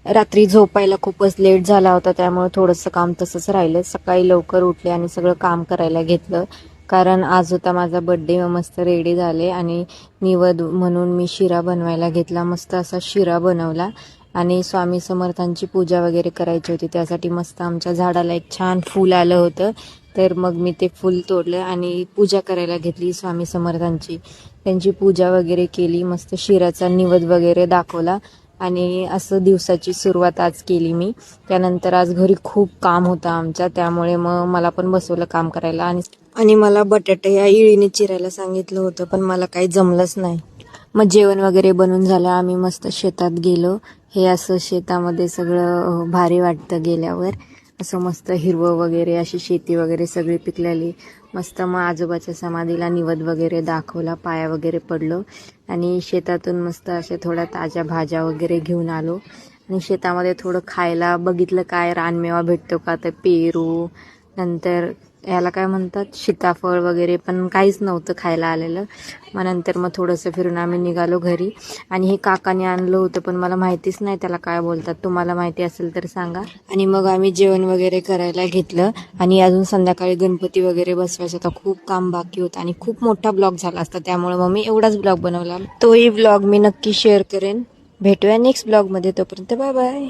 रात्री झोपायला खूपच लेट झाला होता, त्यामुळे थोडंसं काम तसंच राहिलं. सकाळी लवकर उठले आणि सगळं काम करायला घेतलं, कारण आज होता माझा बड्डे. मस्त रेडी झाले आणि निवद म्हणून मी शिरा बनवायला घेतला. मस्त असा शिरा बनवला आणि स्वामी समर्थांची पूजा वगैरे करायची होती, त्यासाठी मस्त आमच्या झाडाला एक छान फूल आलं होतं. तर मग मी ते फूल तोडलं आणि पूजा करायला घेतली स्वामी समर्थांची. त्यांची पूजा वगैरे केली, मस्त शिऱ्याचा निवद वगैरे दाखवला आणि असं दिवसाची सुरुवात आज केली मी. त्यानंतर आज घरी खूप काम होतं आमच्या, त्यामुळे मग मला पण बसवलं काम करायला आणि मला बटाटे या इळीने चिरायला सांगितलं होतं, पण मला काही जमलंच नाही. मग जेवण वगैरे बनवून झालं, आम्ही मस्त शेतात गेलो. हे असं शेतामध्ये सगळं भारी वाटतं गेल्यावर, असं मस्त हिरवं वगैरे, अशी शेती वगैरे सगळी पिकलेली मस्त. मग आजोबाच्या समाधीला निवद वगैरे दाखवला, पाया वगैरे पडलो आणि शेतातून मस्त अशा थोड्या ताज्या भाज्या वगैरे घेऊन आलो आणि शेतामध्ये थोडं खायला बघितलं काय रानमेवा भेटतो का, तर पेरू, नंतर याला काय म्हणतात सीताफळ वगैरे, पण काहीच नव्हतं खायला आलेलं. मग थोडंसं फिरून आम्ही निघालो घरी आणि हे काकाने आणलं होतं, पण मला माहितीच नाही त्याला काय बोलतात. तुम्हाला माहिती असेल तर सांगा. आणि मग आम्ही जेवण वगैरे करायला घेतलं आणि अजून संध्याकाळी गणपती वगैरे बसवायचं होता. खूप काम बाकी होतं आणि खूप मोठा ब्लॉग झाला असता, त्यामुळे मग मी एवढाच ब्लॉग बनवला. तोही ब्लॉग मी नक्की शेअर करेन. भेटूया नेक्स्ट ब्लॉगमध्ये, तोपर्यंत बाय बाय.